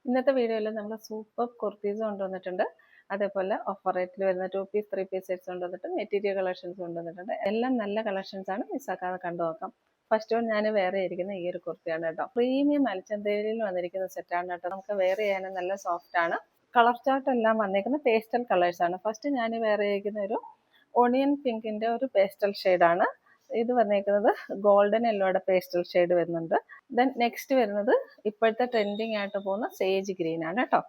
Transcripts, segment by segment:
ഇന്നത്തെ വീഡിയോയിൽ നമ്മൾ സൂപ്പർ കുർത്തീസ് കൊണ്ടുവന്നിട്ടുണ്ട്. അതേപോലെ ഓഫർ റേറ്റിൽ വരുന്ന 2 പീസ് 3 പീസ് സെറ്റ്സ് കൊണ്ടുവന്നിട്ട് മെറ്റീരിയൽ കളക്ഷൻസ് കൊണ്ടുവന്നിട്ടുണ്ട്. എല്ലാം നല്ല കളക്ഷൻസ് ആണ്, മിസ്സാക്കാതെ കണ്ടു നോക്കാം. ഫസ്റ്റ് വൺ ഞാൻ വേറെ ഇരിക്കുന്ന ഈ ഒരു കുർത്തിയാണ് കേട്ടോ. പ്രീമിയം മൽച്ചന്തയിൽ വന്നിരിക്കുന്ന സെറ്റാണ് കേട്ടോ. നമുക്ക് വേറെ ചെയ്യാനും നല്ല സോഫ്റ്റ് ആണ്. കളർ ചാർട്ട് എല്ലാം വന്നിരിക്കുന്ന പേസ്റ്റൽ കളേഴ്സ് ആണ്. ഫസ്റ്റ് ഞാൻ വേറെ ഇരിക്കുന്ന ഒരു ഓണിയൻ പിങ്കിന്റെ ഒരു പേസ്റ്റൽ ഷെയ്ഡാണ്. ഇത് വന്നേക്കുന്നത് ഗോൾഡൻ യെല്ലോയുടെ പേസ്റ്റൽ ഷെയ്ഡ് വരുന്നുണ്ട്. ദെൻ നെക്സ്റ്റ് വരുന്നത് ഇപ്പോഴത്തെ ട്രെൻഡിങ് ആയിട്ട് പോകുന്ന സേജ് ഗ്രീൻ ആണ് കേട്ടോ.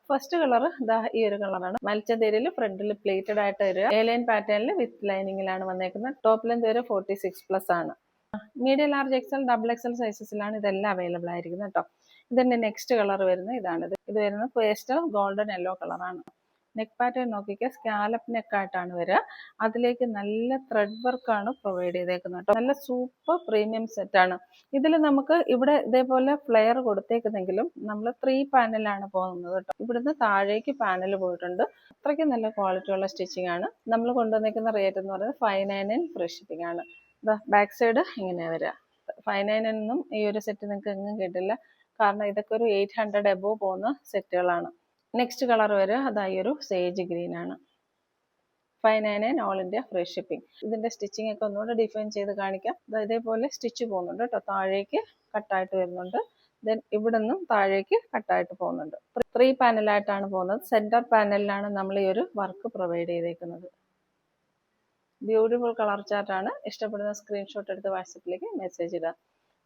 ഫസ്റ്റ് കളർ ദാ ഈ ഒരു കളറാണ്. മൽച്ചന്തേരിയിൽ ഫ്രണ്ടിൽ പ്ലേറ്റഡ് ആയിട്ട് വരിക. എലൈൻ പാറ്റേണിൽ വിത്ത് ലൈനിങ്ങിലാണ് വന്നേക്കുന്നത്. ടോപ്പ് ലെന്ത് വരെ 46+ ആണ്. Medium large XL double XL സൈസസിലാണ് ഇതെല്ലാം അവൈലബിൾ ആയിരിക്കുന്നത് കേട്ടോ. ഇതിന്റെ നെക്സ്റ്റ് കളർ വരുന്നത് ഇതാണിത്. ഇത് വരുന്നത് പേസ്റ്റൽ ഗോൾഡൻ യെല്ലോ കളറാണ്. നെക്ക് പാറ്റേൺ നോക്കിക്കുക, സ്കാലപ്പ് നെക്കായിട്ടാണ് വരിക. അതിലേക്ക് നല്ല ത്രെഡ് വർക്കാണ് പ്രൊവൈഡ് ചെയ്തേക്കുന്നത് കേട്ടോ. നല്ല സൂപ്പർ പ്രീമിയം സെറ്റാണ്. ഇതിൽ നമുക്ക് ഇവിടെ ഇതേപോലെ ഫ്ലെയർ കൊടുത്തേക്കുന്നെങ്കിലും നമ്മൾ 3 പാനലാണ് പോകുന്നത് കേട്ടോ. ഇവിടുന്ന് താഴേക്ക് പാനൽ പോയിട്ടുണ്ട്. അത്രയ്ക്ക് നല്ല ക്വാളിറ്റി ഉള്ള സ്റ്റിച്ചിങ് ആണ്. നമ്മൾ കൊണ്ടുവന്നിരിക്കുന്ന റേറ്റ് എന്ന് പറയുന്നത് 599 ഫ്രീ ഷിപ്പിംഗ് ആണ്. ബാക്ക് സൈഡ് ഇങ്ങനെയാണ് വരിക. 599 ഈ ഒരു സെറ്റ് നിങ്ങൾക്ക് എങ്ങും കിട്ടില്ല. കാരണം ഇതൊക്കെ ഒരു 800 എബോ പോകുന്ന സെറ്റുകളാണ്. നെക്സ്റ്റ് കളർ വരിക അതായി ഒരു സേജ് ഗ്രീൻ ആണ്. 599 ഓൾ ഇന്ത്യ ഫ്രീ ഷിപ്പിംഗ്. ഇതിന്റെ സ്റ്റിച്ചിങ് ഒക്കെ ഒന്നുകൂടെ ഡിഫൈൻ ചെയ്ത് കാണിക്കാം. ഇതേപോലെ സ്റ്റിച്ച് പോകുന്നുണ്ട് കേട്ടോ. താഴേക്ക് കട്ടായിട്ട് വരുന്നുണ്ട്. ദെൻ ഇവിടെ നിന്നും താഴേക്ക് കട്ടായിട്ട് പോകുന്നുണ്ട്. 3 പാനലായിട്ടാണ് പോകുന്നത്. സെന്റർ പാനലിലാണ് നമ്മൾ ഈ ഒരു വർക്ക് പ്രൊവൈഡ് ചെയ്തേക്കുന്നത്. ബ്യൂട്ടിഫുൾ കളർ ചാർട്ടാണ്. ഇഷ്ടപ്പെടുന്ന സ്ക്രീൻഷോട്ട് എടുത്ത് വാട്സപ്പിലേക്ക് മെസ്സേജ് ഇടുക.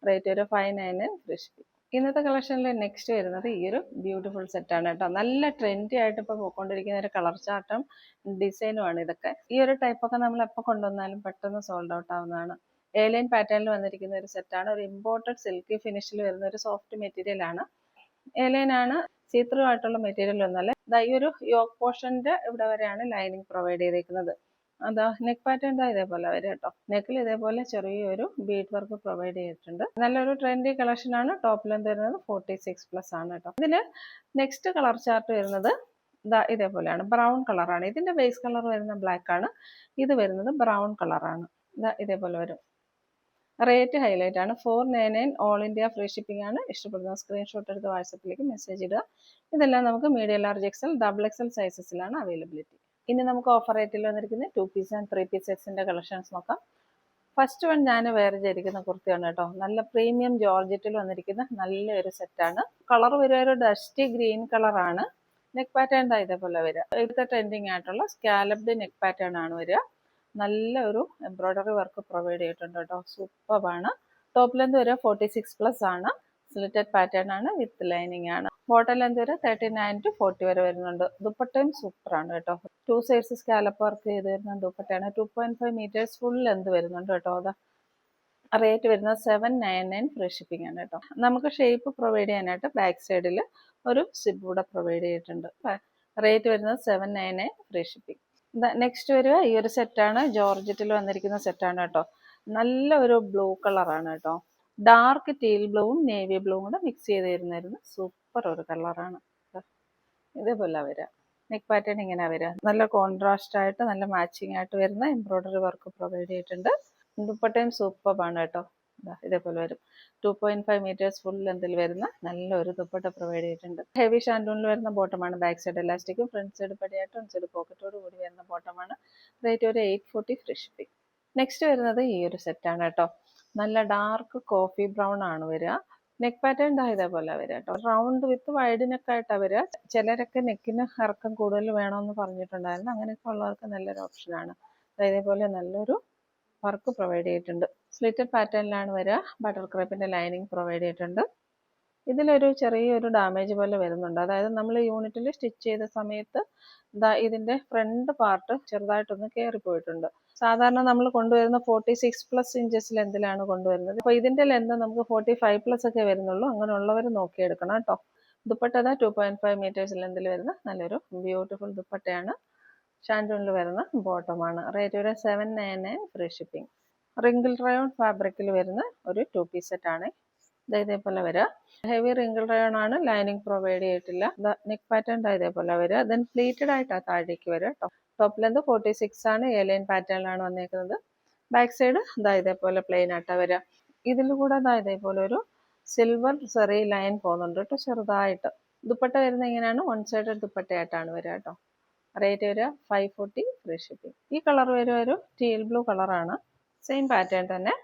റേറ്റ് ഒരു 599 ഫ്രീ ഷിപ്പിംഗ്. ഇന്നത്തെ കളക്ഷനിൽ നെക്സ്റ്റ് വരുന്നത് ഈ ഒരു ബ്യൂട്ടിഫുൾ സെറ്റാണ് കേട്ടോ. നല്ല ട്രെൻഡി ആയിട്ട് ഇപ്പോൾ പോയിക്കൊണ്ടിരിക്കുന്ന ഒരു കളർ ചാർട്ടും ഡിസൈനുമാണ് ഇതൊക്കെ. ഈ ഒരു ടൈപ്പൊക്കെ നമ്മൾ എപ്പോൾ കൊണ്ടുവന്നാലും പെട്ടെന്ന് സോൾഡ് ഔട്ട് ആവുന്നതാണ്. എലൈൻ പാറ്റേണിൽ വന്നിരിക്കുന്ന ഒരു സെറ്റാണ്. ഒരു ഇമ്പോർട്ടഡ് സിൽക്കി ഫിനിഷിൽ വരുന്ന ഒരു സോഫ്റ്റ് മെറ്റീരിയൽ ആണ്. എലൈൻ ആണ്, സീത്രൂ ആയിട്ടുള്ള മെറ്റീരിയൽ ഒന്നല്ല. ഈ ഒരു യോക്ക് പോർഷന്റെ ഇവിടെ വരെയാണ് ലൈനിങ് പ്രൊവൈഡ് ചെയ്തേക്കുന്നത്. അതാ നെക്ക് പാറ്റേൺ ഇതേപോലെ വരും കേട്ടോ. നെക്കിൽ ഇതേപോലെ ചെറിയൊരു ബീഡ് വർക്ക് പ്രൊവൈഡ് ചെയ്തിട്ടുണ്ട്. നല്ലൊരു ട്രെൻഡി കളക്ഷൻ ആണ്. ടോപ്പ് ലെന്ത് വരുന്നത് 46+ ആണ് കേട്ടോ. ഇതിൽ നെക്സ്റ്റ് കളർ ചാർട്ട് വരുന്നത് ഇതേപോലെയാണ്. ബ്രൗൺ കളറാണ്. ഇതിന്റെ ബേസ് കളർ വരുന്ന ബ്ലാക്ക് ആണ്. ഇത് വരുന്നത് ബ്രൗൺ കളറാണ്. ഇതേപോലെ വരും. റേറ്റ് ഹൈലൈറ്റ് ആണ്. 499 ഓൾ ഇന്ത്യ ഫ്രീ ഷിപ്പിംഗ് ആണ്. ഇഷ്ടപ്പെടുന്ന സ്ക്രീൻഷോട്ട് എടുത്ത് വാട്സപ്പിലേക്ക് മെസ്സേജ് ഇടുക. ഇതെല്ലാം നമുക്ക് medium large XL double XL സൈസസിലാണ് അവൈലബിലിറ്റി. ഇനി നമുക്ക് ഓഫർ റേറ്റിൽ വന്നിരിക്കുന്ന 2 പീസ് ആൻഡ് 3 പീസ് സെറ്റ്സിന്റെ കളക്ഷൻസ് നോക്കാം. ഫസ്റ്റ് വൺ ഞാൻ വേറെ ചെയ്തിരിക്കുന്ന കുർത്തിയാണ് കേട്ടോ. നല്ല പ്രീമിയം ജോർജറ്റിൽ വന്നിരിക്കുന്ന നല്ലൊരു സെറ്റാണ്. കളർ വരിക ഒരു ഡസ്റ്റി ഗ്രീൻ കളറാണ്. നെക്ക് പാറ്റേൺ ഇതേപോലെ വരിക. ഇവിടുത്തെ ട്രെൻഡിങ് ആയിട്ടുള്ള സ്കാലപ്ഡ് നെക്ക് പാറ്റേൺ ആണ് വരിക. നല്ല ഒരു എംബ്രോയിഡറി വർക്ക് പ്രൊവൈഡ് ചെയ്തിട്ടുണ്ട് കേട്ടോ. സൂപ്പറാണ്. ടോപ്പ് ലെന്ത് വരെ 46+ ആണ്. സ്ലിറ്റഡ് പാറ്റേൺ ആണ് വിത്ത് ലൈനിങ് ആണ്. ബോട്ടം ലെന്ത് വരെ 39 to 40 വരെ വരുന്നുണ്ട്. ദുപ്പട്ടയും സൂപ്പറാണ് കേട്ടോ. 2 സൈഡ്സ് സ്കാലപ്പ് വർക്ക് ചെയ്ത് വരുന്ന ദുപ്പട്ടയാണ്. 2.5 മീറ്റേഴ്സ് ഫുൾ ലെന്ത് വരുന്നുണ്ട് കേട്ടോ. അതാ റേറ്റ് വരുന്നത് 799 ഫ്രീ ഷിപ്പിംഗ് ആണ് കേട്ടോ. നമുക്ക് ഷേപ്പ് പ്രൊവൈഡ് ചെയ്യാനായിട്ട് ബാക്ക് സൈഡിൽ ഒരു സിബ് കൂടെ പ്രൊവൈഡ് ചെയ്തിട്ടുണ്ട്. റേറ്റ് വരുന്നത് 799 ഫ്രീ ഷിപ്പിംഗ്. നെക്സ്റ്റ് വരിക ഈ ഒരു സെറ്റാണ്. ജോർജറ്റിൽ വന്നിരിക്കുന്ന സെറ്റാണ് കേട്ടോ. നല്ല ഒരു ബ്ലൂ കളറാണ് കേട്ടോ. ഡാർക്ക് ടീൽ ബ്ലൂവും നേവി ബ്ലൂവും കൂടെ മിക്സ് ചെയ്ത് തരുന്നായിരുന്നു. സൂപ്പർ ഒരു കളറാണ്. ഇതേപോലെ വരിക. നെക്ക് പാറ്റേൺ ഇങ്ങനെ വരിക. നല്ല കോൺട്രാസ്റ്റ് ആയിട്ട് നല്ല മാച്ചിങ് ആയിട്ട് വരുന്ന എംബ്രോയിഡറി വർക്ക് പ്രൊവൈഡ് ചെയ്തിട്ടുണ്ട്. ദുപ്പട്ടയും സൂപ്പറാണ് കേട്ടോ. ഇതേപോലെ വരും. 2.5 മീറ്റേഴ്സ് ഫുൾ ലെന്തിൽ വരുന്ന നല്ലൊരു ദുപ്പട്ട പ്രൊവൈഡ് ചെയ്തിട്ടുണ്ട്. ഹെവി ഷാൻഡൂണിൽ വരുന്ന ബോട്ടമാണ്. ബാക്ക് സൈഡ് എലാസ്റ്റിക്കും ഫ്രണ്ട് സൈഡ് പടിയായിട്ട് ഫ്രണ്ട് സൈഡ് പോക്കറ്റോട് കൂടി വരുന്ന ബോട്ടമാണ്. റേറ്റ് ഒരു 840 ഫ്രീ ഷിപ്പിംഗ്. നെക്സ്റ്റ് വരുന്നത് ഈ ഒരു സെറ്റാണ് കേട്ടോ. നല്ല ഡാർക്ക് കോഫി ബ്രൗൺ ആണ് വരിക. നെക്ക് പാറ്റേൺ ഇതേപോലെ വരിക കേട്ടോ. റൗണ്ട് വിത്ത് വൈഡ് നെക്കായിട്ടാണ് വരിക. ചിലരൊക്കെ നെക്കിന് ഇറക്കം കൂടുതൽ വേണമെന്ന് പറഞ്ഞിട്ടുണ്ടായിരുന്നു. അങ്ങനെയൊക്കെ ഉള്ളവർക്ക് നല്ലൊരു ഓപ്ഷനാണ്. ഇതേപോലെ നല്ലൊരു വർക്ക് പ്രൊവൈഡ് ചെയ്തിട്ടുണ്ട്. സ്ലിറ്റഡ് പാറ്റേണിലാണ് വരിക. ബട്ടർ ക്രേപ്പിന്റെ ലൈനിങ് പ്രൊവൈഡ് ചെയ്തിട്ടുണ്ട്. ഇതിലൊരു ചെറിയൊരു ഡാമേജ് പോലെ വരുന്നുണ്ട്. അതായത് നമ്മൾ യൂണിറ്റിൽ സ്റ്റിച്ച് ചെയ്ത സമയത്ത് ഇതിന്റെ ഫ്രണ്ട് പാർട്ട് ചെറുതായിട്ടൊന്ന് കയറിപ്പോയിട്ടുണ്ട്. സാധാരണ നമ്മൾ കൊണ്ടുവരുന്ന 46+ ഇഞ്ചസ് ലെന്തിലാണ് കൊണ്ടുവരുന്നത്. അപ്പോൾ ഇതിന്റെ ലെന്ത് നമുക്ക് 45+ ഒക്കെ വരുന്നുള്ളൂ. അങ്ങനെയുള്ളവർ നോക്കിയെടുക്കണം കേട്ടോ. ദുപ്പട്ട 2.5 മീറ്റേഴ്സ് ലെന്തിൽ വരുന്ന നല്ലൊരു ബ്യൂട്ടിഫുൾ ദുപ്പട്ടയാണ്. ഷാൻഡൂണിൽ വരുന്ന ബോട്ടമാണ്. റേറ്റ് ഒരു 799 ഫ്രീ ഷിപ്പിംഗ്. റിങ്കിൾ റയോൺ ഫാബ്രിക്കിൽ വരുന്ന ഒരു 2 പീസ് സെറ്റ് ആണ്. ഇതേപോലെ വരിക. ഹെവി റിങ്കിൾ റയോൺ ആണ്. ലൈനിങ് പ്രൊവൈഡ് ചെയ്തിട്ടില്ല. നെക്ക് പാറ്റേൺ ഇതേപോലെ വരിക. ദെൻ പ്ലീറ്റഡ് ആയിട്ടാണ് താഴേക്ക് വരിക കേട്ടോ. ടോപ്പ് ലെന്ത് 46 ആണ്. എലൈൻ പാറ്റേണിലാണ് വന്നേക്കുന്നത്. ബാക്ക് സൈഡ് ഇതേപോലെ പ്ലെയിൻ ആയിട്ടാണ് വരിക. ഇതിൽ കൂടെ ഇതേപോലെ ഒരു സിൽവർ സെറി ലൈൻ പോകുന്നുണ്ട് കേട്ടോ, ചെറുതായിട്ട്. ദുപ്പട്ട വരുന്നത് ഇങ്ങനെയാണ്, വൺ സൈഡ് ദുപ്പട്ടയായിട്ടാണ് വരിക കേട്ടോ. റേറ്റ് വരിക 540 ഫ്രീ ഷിപ്പിംഗ്. ഈ കളർ വരിക ഒരു ടീൽ ബ്ലൂ കളറാണ്. സെയിം പാറ്റേൺ തന്നെ,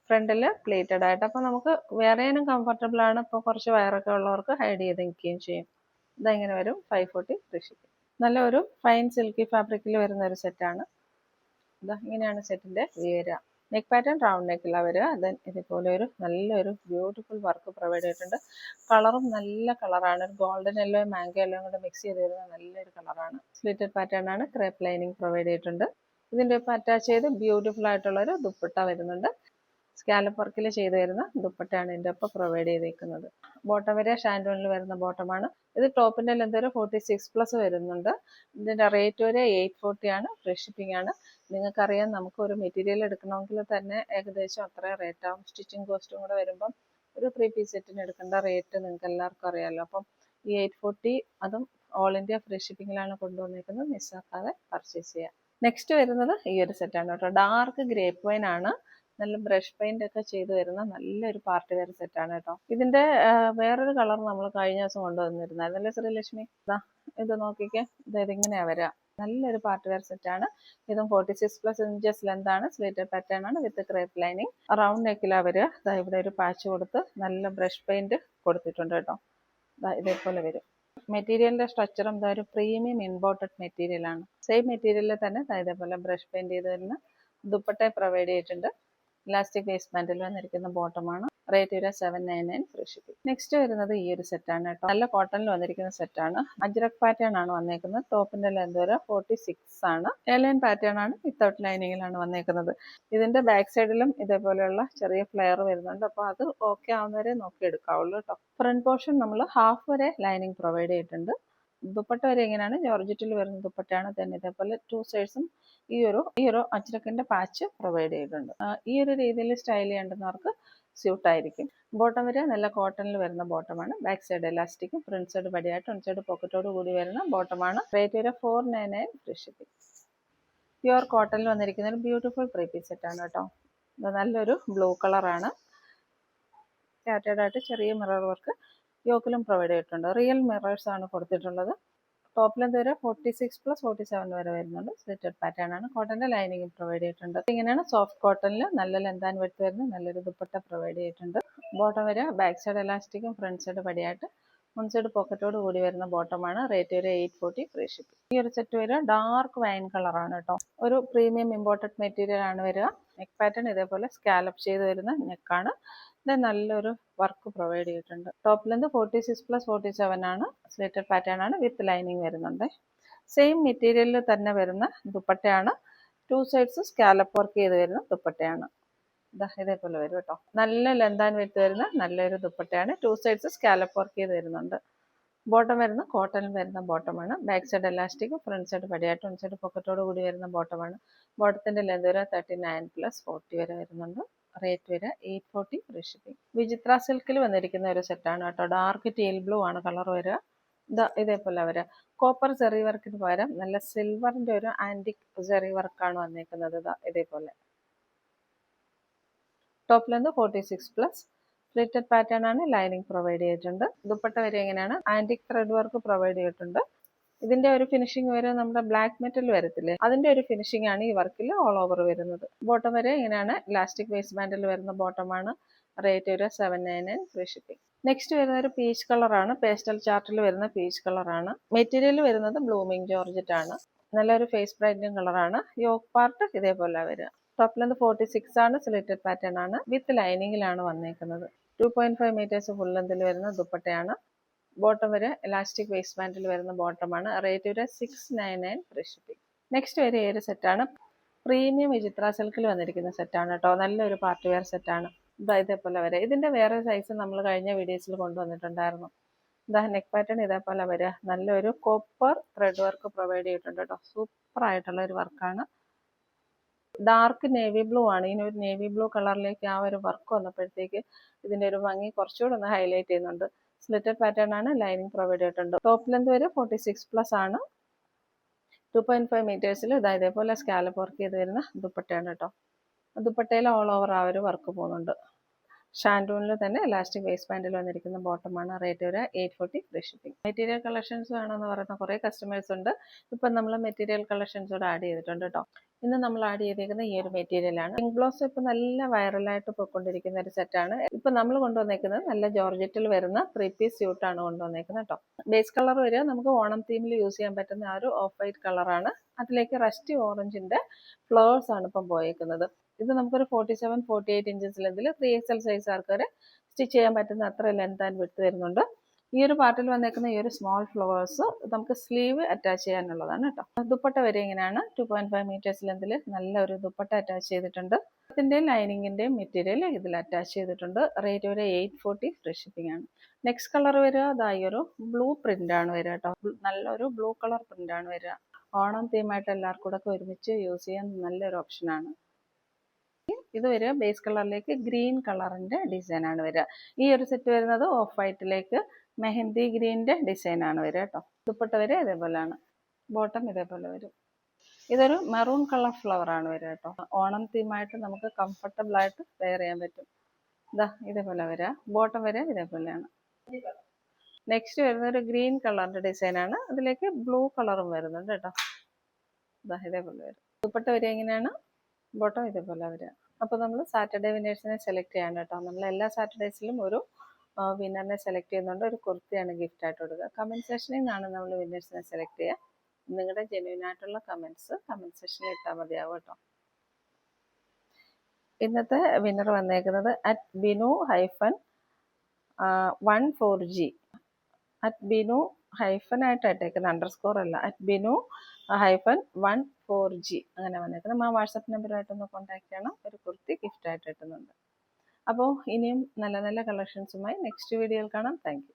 ഫ്രണ്ടിൽ പ്ലേറ്റഡ് ആയിട്ട്. അപ്പോൾ നമുക്ക് വേറെയും കംഫർട്ടബിൾ ആണ്. ഇപ്പോൾ കുറച്ച് വയറൊക്കെ ഉള്ളവർക്ക് ഹൈഡ് ചെയ്ത് നിൽക്കുകയും ചെയ്യും. ഇതെങ്ങനെ വരും 540 ഫ്രീ ഷിപ്പിംഗ്. നല്ല ഒരു ഫൈൻ സിൽക്കി ഫാബ്രിക്കിൽ വരുന്ന ഒരു സെറ്റാണ്. ഇതാ ഇങ്ങനെയാണ് സെറ്റിൻ്റെ വ്യൂ വരിക. നെക്ക് പാറ്റേൺ റൗണ്ട് നെക്കിലാണ് വരിക. ദെൻ ഇതുപോലെ ഒരു നല്ലൊരു ബ്യൂട്ടിഫുൾ വർക്ക് പ്രൊവൈഡ് ചെയ്തിട്ടുണ്ട്. കളറും നല്ല കളറാണ്, ഒരു ഗോൾഡൻ യെല്ലോ മാംഗോ യെല്ലോ കൂടെ മിക്സ് ചെയ്ത് വരുന്ന നല്ലൊരു കളറാണ്. സ്ലിറ്റഡ് പാറ്റേൺ ആണ്, ക്രേപ്പ് ലൈനിങ് പ്രൊവൈഡ് ചെയ്തിട്ടുണ്ട്. ഇതിൻ്റെ ഒപ്പം അറ്റാച്ച് ചെയ്ത് ബ്യൂട്ടിഫുൾ ആയിട്ടുള്ളൊരു ദുപ്പട്ട വരുന്നുണ്ട്. സ്കാലപ്പ് വർക്കിൽ ചെയ്ത് വരുന്ന ദുപ്പട്ടയാണ് ഇതിൻ്റെ ഒപ്പം പ്രൊവൈഡ് ചെയ്തേക്കുന്നത്. ബോട്ടം വരെ ഷാൻഡോണിൽ വരുന്ന ബോട്ടമാണ്. ഇത് ടോപ്പിൻ്റെ ലെന്ത് വരെ 46+ വരുന്നുണ്ട്. ഇതിൻ്റെ റേറ്റ് വരെ 840 ആണ്. ഫ്രീ ഷിപ്പിംഗ് ആണ്. നിങ്ങൾക്കറിയാം, നമുക്ക് ഒരു മെറ്റീരിയൽ എടുക്കണമെങ്കിൽ തന്നെ ഏകദേശം അത്രയും റേറ്റ് ആവും. സ്റ്റിച്ചിങ് കോസ്റ്റും കൂടെ വരുമ്പം ഒരു 3 പീസ് സെറ്റിന് എടുക്കേണ്ട റേറ്റ് നിങ്ങൾക്ക് എല്ലാവർക്കും അറിയാമല്ലോ. അപ്പം ഈ 840 അതും ഓൾ ഇന്ത്യ ഫ്രീ ഷിപ്പിങ്ങിലാണ് കൊണ്ടുവന്നിരിക്കുന്നത്. മിസ്സാക്കാതെ പർച്ചേസ് ചെയ്യാം. നെക്സ്റ്റ് വരുന്നത് ഈ ഒരു സെറ്റാണ് കേട്ടോ. ഡാർക്ക് ഗ്രേപ്പ് വൈൻ ആണ്. നല്ല ബ്രഷ് പെയിന്റ് ഒക്കെ ചെയ്ത് വരുന്ന നല്ലൊരു പാർട്ടി വെയർ സെറ്റാണ് കേട്ടോ. ഇതിന്റെ വേറൊരു കളർ നമ്മൾ കഴിഞ്ഞ ദിവസം കൊണ്ടുവന്നിരുന്നത് അല്ലേ ശ്രീലക്ഷ്മി? ഇത് നോക്കിക്കേ, ഇതിങ്ങനെയാ വരിക. നല്ലൊരു പാർട്ടി വെയർ സെറ്റാണ്. ഇതും 46+ ഇഞ്ചസ് ലെന്ത് ആണ്. സ്ലിറ്റഡ് പാറ്റേൺ ആണ് വിത്ത് ക്രേപ്പ് ലൈനിങ്. റൗണ്ട് നെക്കിലാണ് വരിക. ഇവിടെ ഒരു പാച്ച് കൊടുത്ത് നല്ല ബ്രഷ് പെയിന്റ് കൊടുത്തിട്ടുണ്ട് കേട്ടോ. ഇതേപോലെ വരും. മെറ്റീരിയലിന്റെ സ്ട്രക്ചറും ഒരു പ്രീമിയം ഇമ്പോർട്ടഡ് മെറ്റീരിയൽ ആണ്. സെയിം മെറ്റീരിയലിൽ തന്നെ ഇതേപോലെ ബ്രഷ് പെയിന്റ് ചെയ്ത് വരുന്ന ദുപ്പട്ട പ്രൊവൈഡ് ചെയ്തിട്ടുണ്ട്. ഇലാസ്റ്റിക് വേസ്റ്റ് ബാൻഡിൽ വന്നിരിക്കുന്ന ബോട്ടമാണ്. റേറ്റ് വരിക 799 ഫ്രീ ഷിപ്പിംഗ്. നെക്സ്റ്റ് വരുന്നത് ഈ ഒരു സെറ്റാണ് കേട്ടോ. നല്ല കോട്ടണിൽ വന്നിരിക്കുന്ന സെറ്റാണ്. അജ്രക് പാറ്റേൺ ആണ് വന്നേക്കുന്നത്. ടോപ്പിന്റെ ലെന്ത് വരെ 46 ആണ്. എയർലൈൻ പാറ്റേൺ ആണ്, വിത്തൗട്ട് ലൈനിങ്ങിലാണ് വന്നേക്കുന്നത്. ഇതിന്റെ ബാക്ക് സൈഡിലും ഇതേപോലെയുള്ള ചെറിയ ഫ്ലെയർ വരുന്നുണ്ട്. അപ്പോൾ അത് ഓക്കെ ആവുന്നവരെ നോക്കി എടുക്കാവുള്ളൂ കേട്ടോ. ഫ്രണ്ട് പോർഷൻ നമ്മൾ ഹാഫ് വരെ ലൈനിങ് പ്രൊവൈഡ് ചെയ്തിട്ടുണ്ട്. ദുപ്പട്ട വരെ ഇങ്ങനെയാണ്, ജോർജറ്റിൽ വരുന്ന ദുപ്പട്ടയാണ്. തന്നെ ഇതേപോലെ 2 സൈഡ്സും ഈ ഒരു അജ്രക്കിന്റെ പാച്ച് പ്രൊവൈഡ് ചെയ്തിട്ടുണ്ട്. ഈ ഒരു രീതിയിൽ സ്റ്റൈൽ ചെയ്യേണ്ടുന്നവർക്ക് സ്യൂട്ട് ആയിരിക്കും. ബോട്ടം വരെ നല്ല കോട്ടണിൽ വരുന്ന ബോട്ടമാണ്. ബാക്ക് സൈഡ് എലാസ്റ്റിക്കും ഫ്രണ്ട് സൈഡ് പടിയായിട്ട് ഫ്രണ്ട് സൈഡ് പോക്കറ്റോട് കൂടി വരുന്ന ബോട്ടമാണ്. റേറ്റ് വരെ 499 ഫ്രീ ഷിപ്പിംഗ്. പ്യുവർ കോട്ടണിൽ വന്നിരിക്കുന്ന ഒരു ബ്യൂട്ടിഫുൾ 3 പീസ് സെറ്റാണ് കേട്ടോ. നല്ലൊരു ബ്ലൂ കളറാണ്. സ്കാറ്റേർഡ് ആയിട്ട് ചെറിയ മിറർ വർക്ക് യോക്കിലും പ്രൊവൈഡ് ചെയ്തിട്ടുണ്ട്. റിയൽ മിറേഴ്സ് ആണ് കൊടുത്തിട്ടുള്ളത്. ടോപ്പ് ലെന്ത് വരെ 46+ 47 വരെ വരുന്നുണ്ട്. സ്ലിറ്റഡ് പാറ്റേൺ ആണ്. കോട്ടന്റെ ലൈനിങ് പ്രൊവൈഡ് ചെയ്തിട്ടുണ്ട്. ഇങ്ങനെയാണ് സോഫ്റ്റ് കോട്ടണിൽ നല്ല ലെന്ത് ആൻഡ് വിഡ്ത്ത് വരുന്ന നല്ലൊരു ദുപ്പട്ട പ്രൊവൈഡ് ചെയ്തിട്ടുണ്ട്. ബോട്ടം വരെ ബാക്ക് സൈഡ് എലാസ്റ്റിക്കും ഫ്രണ്ട് സൈഡ് പടിയായിട്ട് മുൻ സൈഡ് പോക്കറ്റോട് കൂടി വരുന്ന ബോട്ടമാണ്. റേറ്റ് വരെ 840 ഫ്രീ ഷിപ്പിംഗ്. ഈ ഒരു സെറ്റ് വരെ ഡാർക്ക് വൈൻ കളറാണ് കേട്ടോ. ഒരു പ്രീമിയം ഇമ്പോർട്ടഡ് മെറ്റീരിയൽ ആണ് വരിക. നെക്ക് പാറ്റേൺ ഇതേപോലെ സ്കാലപ്പ് ചെയ്ത് വരുന്ന നെക്കാണ്. ഇത് നല്ലൊരു വർക്ക് പ്രൊവൈഡ് ചെയ്തിട്ടുണ്ട്. ടോപ്പ് ലെന്ത് 46+ 47 ആണ്. സ്ലിറ്റഡ് പാറ്റേൺ ആണ്, വിത്ത് ലൈനിങ് വരുന്നുണ്ട്. സെയിം മെറ്റീരിയലിൽ തന്നെ വരുന്ന ദുപ്പട്ടയാണ്. 2 സൈഡ്സ് സ്കാലപ്പ് വർക്ക് ചെയ്ത് വരുന്ന ദുപ്പട്ടയാണ്. ഇതേപോലെ വരും കേട്ടോ. നല്ല ലെന്ത് ആൻഡ് വിഡ്ത്ത് വരുന്ന നല്ലൊരു ദുപ്പട്ടയാണ്. 2 സൈഡ്സ് സ്കാലപ്പ് വർക്ക് ചെയ്ത് വരുന്നുണ്ട്. ബോട്ടം വരുന്ന കോട്ടണിൽ വരുന്ന ബോട്ടമാണ്. Back side elastic front side പടിയായിട്ട് ഫ്രണ്ട് സൈഡ് പോക്കറ്റോട് കൂടി വരുന്ന ബോട്ടമാണ്. ബോട്ടത്തിന്റെ ലെന്ത് വരെ 39+40 വരെ വരുന്നുണ്ട്. റേറ്റ് വരെ 840 ഫ്രീ ഷിപ്പിംഗ്. വിചിത്ര സിൽക്കിൽ വന്നിരിക്കുന്ന ഒരു സെറ്റാണ് കേട്ടോ. ഡാർക്ക് ടീൽ ബ്ലൂ ആണ് കളർ വരിക. ഇതേപോലെ വരിക. കോപ്പർ ജെറി വർക്കിന് പകരം നല്ല സിൽവറിന്റെ ഒരു ആന്റിക് ജെറി വർക്കാണ് വന്നിരിക്കുന്നത്. ഇതേപോലെ ടോപ്പ് ലെന്ത് 46+. സ്ലിറ്റഡ് പാറ്റേൺ ആണ്. ലൈനിങ് പ്രൊവൈഡ് ചെയ്തിട്ടുണ്ട്. ദുപ്പട്ട വരെ എങ്ങനെയാണ്, ആന്റിക് ത്രെഡ് വർക്ക് പ്രൊവൈഡ് ചെയ്തിട്ടുണ്ട്. ഇതിന്റെ ഒരു ഫിനിഷിംഗ് വരെ നമ്മുടെ ബ്ലാക്ക് മെറ്റൽ വരത്തില്ലേ, അതിന്റെ ഒരു ഫിനിഷിംഗ് ആണ് ഈ വർക്കിൽ ഓൾ ഓവർ വരുന്നത്. ബോട്ടം വരെ ഇങ്ങനെയാണ്, ഇലാസ്റ്റിക് വേസ്റ്റ് ബാൻഡിൽ വരുന്ന ബോട്ടമാണ്. റേറ്റ് വരെ 799 ഫ്രീ ഷിപ്പിംഗ്. നെക്സ്റ്റ് വരുന്ന ഒരു പീച്ച് കളറാണ്. പേസ്റ്റൽ ചാർട്ടിൽ വരുന്ന പീച്ച് കളറാണ്. മെറ്റീരിയൽ വരുന്നത് ബ്ലൂമിംഗ് ജോർജറ്റ് ആണ്. നല്ലൊരു ഫേസ് ബ്രൈറ്റനിങ് കളറാണ്. യോക്ക് പാർട്ട് ഇതേപോലെ വരിക. ടോപ്പ് ലെന്ത് 46 ആണ്. സ്ലിറ്റഡ് പാറ്റേൺ ആണ്, വിത്ത് ലൈനിങ്ങിലാണ് വന്നേക്കുന്നത്. 2.5 മീറ്റേഴ്സ് ഫുൾ ലെന്തിൽ വരുന്ന ദുപ്പട്ടയാണ്. ബോട്ടം വരെ ഇലാസ്റ്റിക് വേസ്റ്റ് ബാൻഡിൽ വരുന്ന ബോട്ടമാണ്. റേറ്റ് വരെ 699 ഫ്രീ ഷിപ്പിംഗ്. നെക്സ്റ്റ് വരെ ഏത് സെറ്റാണ്, പ്രീമിയം വിചിത്ര സിൽക്കിൽ വന്നിരിക്കുന്ന സെറ്റാണ് കേട്ടോ. നല്ലൊരു പാർട്ടി വെയർ സെറ്റാണ്. ഇതേപോലെ വരെ. ഇതിന്റെ വേറെ സൈസ് നമ്മൾ കഴിഞ്ഞ വീഡിയോസിൽ കൊണ്ടുവന്നിട്ടുണ്ടായിരുന്നു. നെക്ക് പാറ്റേൺ ഇതേപോലെ വരിക. നല്ലൊരു കോപ്പർ ത്രെഡ് വർക്ക് പ്രൊവൈഡ് ചെയ്തിട്ടുണ്ട് കേട്ടോ. സൂപ്പർ ആയിട്ടുള്ള ഒരു വർക്കാണ്. ഡാർക്ക് നേവി ബ്ലൂ ആണ്. ഇനി ഒരു നേവി ബ്ലൂ കളറിലേക്ക് ആ ഒരു വർക്ക് വന്നപ്പോഴത്തേക്ക് ഇതിന്റെ ഒരു ഭംഗി കുറച്ചുകൂടെ ഒന്ന് ഹൈലൈറ്റ് ചെയ്യുന്നുണ്ട്. സ്ലിറ്റഡ് പാറ്റേൺ ആണ്. ലൈനിങ് പ്രൊവൈഡ് ചെയ്തിട്ടുണ്ട്. ടോപ്പ് ലെന്ത് വരെ 46+ ആണ്. 2.5 മീറ്റേഴ്സിൽ ഇതേപോലെ സ്കാലപ്പ് വർക്ക് ചെയ്ത് വരുന്ന ദുപ്പട്ടയാണ് കേട്ടോ. ദുപ്പട്ടയിൽ ഓൾ ഓവർ ആ ഒരു വർക്ക് പോകുന്നുണ്ട്. ഷാൻഡൂണിൽ തന്നെ ഇലാസ്റ്റിക് വേസ്റ്റ് ബാൻഡിൽ വന്നിരിക്കുന്ന ബോട്ടമാണ്. റേറ്റ് വരിക 840 ഫ്രീ ഷിപ്പിംഗ്. മെറ്റീരിയൽ കളക്ഷൻസ് വേണമെന്ന് പറയുന്ന കുറേ കസ്റ്റമേഴ്സ് ഉണ്ട്. ഇപ്പം നമ്മൾ മെറ്റീരിയൽ കളക്ഷൻസ് കൂടെ ആഡ് ചെയ്തിട്ടുണ്ട് കേട്ടോ. ഇന്ന് നമ്മൾ ആഡ് ചെയ്തേക്കുന്ന ഈ ഒരു മെറ്റീരിയലാണ്. പിങ്ക് ബ്ലൗസ് ഇപ്പം നല്ല വൈറലായിട്ട് പോയിക്കൊണ്ടിരിക്കുന്ന ഒരു സെറ്റാണ്. ഇപ്പം നമ്മൾ കൊണ്ടുവന്നേക്കുന്നത് നല്ല ജോർജറ്റിൽ വരുന്ന 3 പീസ് സ്യൂട്ടാണ് കൊണ്ടുവന്നേക്കുന്നത് കേട്ടോ. ബേസ് കളർ വരിക നമുക്ക് ഓണം തീമിൽ യൂസ് ചെയ്യാൻ പറ്റുന്ന ആ ഒരു ഓഫ് വൈറ്റ് കളറാണ്. അതിലേക്ക് റസ്റ്റി ഓറഞ്ചിന്റെ ഫ്ലവേഴ്സ് ആണ് ഇപ്പം പോയേക്കുന്നത്. ഇത് നമുക്കൊരു 47-48 ഇഞ്ചസ് ലെന്തിൽ 3XL സൈസുകാർക്ക് വരെ സ്റ്റിച്ച് ചെയ്യാൻ പറ്റുന്ന അത്ര ലെങ്ത് ആൻഡ് വിഡ്ത്ത് വരുന്നുണ്ട്. ഈ ഒരു പാർട്ടിൽ വന്നേക്കുന്ന ഈ ഒരു സ്മോൾ ഫ്ലവേഴ്സ് നമുക്ക് സ്ലീവ് അറ്റാച്ച് ചെയ്യാനുള്ളതാണ് കേട്ടോ. ദുപ്പട്ട വരെ ഇങ്ങനെയാണ്. 2.5 മീറ്റേഴ്സ് ലെന്തിൽ നല്ലൊരു ദുപ്പട്ട അറ്റാച്ച് ചെയ്തിട്ടുണ്ട്. ഇതിൻ്റെയും ലൈനിങ്ങിൻ്റെയും മെറ്റീരിയൽ ഇതിൽ അറ്റാച്ച് ചെയ്തിട്ടുണ്ട്. റേറ്റ് വരെ 840 ഫ്രീ ഷിപ്പിംഗ് ആണ്. നെക്സ്റ്റ് കളർ വരിക അതായി ഒരു ബ്ലൂ പ്രിന്റ് ആണ് വരിക കേട്ടോ. നല്ലൊരു ബ്ലൂ കളർ പ്രിന്റ് ആണ് വരിക. ഓണം തീമായിട്ട് എല്ലാവർക്കും കൂടെ ഒരുമിച്ച് യൂസ് ചെയ്യാൻ നല്ലൊരു ഓപ്ഷനാണ്. ഇത് വരിക ബേസ് കളറിലേക്ക് ഗ്രീൻ കളറിന്റെ ഡിസൈൻ ആണ് വരിക. ഈ ഒരു സെറ്റ് വരുന്നത് ഓഫ് വൈറ്റിലേക്ക് മെഹന്തി ഗ്രീനിന്റെ ഡിസൈൻ ആണ് വരിക കേട്ടോ. ദുപ്പട്ട വരെ ഇതേപോലെയാണ്. ബോട്ടം ഇതേപോലെ വരും. ഇതൊരു മെറൂൺ കളർ ഫ്ലവർ ആണ് വരിക കേട്ടോ. ഓണം തീമായിട്ട് നമുക്ക് കംഫർട്ടബിൾ ആയിട്ട് വെയർ ചെയ്യാൻ പറ്റും. ഇതാ ഇതേപോലെ വരിക. ബോട്ടം വരെ ഇതേപോലെയാണ്. നെക്സ്റ്റ് വരുന്ന ഒരു ഗ്രീൻ കളറിന്റെ ഡിസൈൻ ആണ്. അതിലേക്ക് ബ്ലൂ കളറും വരുന്നുണ്ട് കേട്ടോ. ഇതാ ഇതേപോലെ വരും. ദുപ്പട്ട വരിക എങ്ങനെയാണ്, ബോട്ടം ഇതേപോലെ വരിക. അപ്പോൾ നമ്മൾ സാറ്റർഡേ വിന്നേഴ്സിനെ സെലക്ട് ചെയ്യാണ് കേട്ടോ. നമ്മൾ എല്ലാ സാറ്റർഡേസിലും ഒരു വിന്നറിനെ സെലക്ട് ചെയ്യുന്നുണ്ട്. ഒരു കുർത്തിയാണ് ഗിഫ്റ്റ് ആയിട്ട് കൊടുക്കുക. കമൻറ്റ് സെക്ഷനിൽ നിന്നാണ് നമ്മൾ വിന്നേഴ്സിനെ സെലക്ട് ചെയ്യുക. നിങ്ങളുടെ ജെന്യൂൻ ആയിട്ടുള്ള കമൻറ്റ്സ് കമൻറ്റ് സെക്ഷനിൽ ഇട്ടാൽ മതിയാവും കേട്ടോ. ഇന്നത്തെ വിന്നർ വന്നേക്കുന്നത് @binu-14g @binu ഹൈഫനായിട്ട് ഇട്ടേക്കുന്നത്, അണ്ടർസ്കോർ അല്ല. @binu-14g അങ്ങനെ വന്നേക്കുന്നത്. ആ വാട്സപ്പ് നമ്പറുമായിട്ടൊന്ന് കോൺടാക്ട് ചെയ്യണം. ഒരു കുർത്തി ഗിഫ്റ്റ് ആയിട്ട് കിട്ടുന്നുണ്ട്. അപ്പോൾ ഇനിയും നല്ല നല്ല കളക്ഷൻസുമായി നെക്സ്റ്റ് വീഡിയോയിൽ കാണാം. Thank you.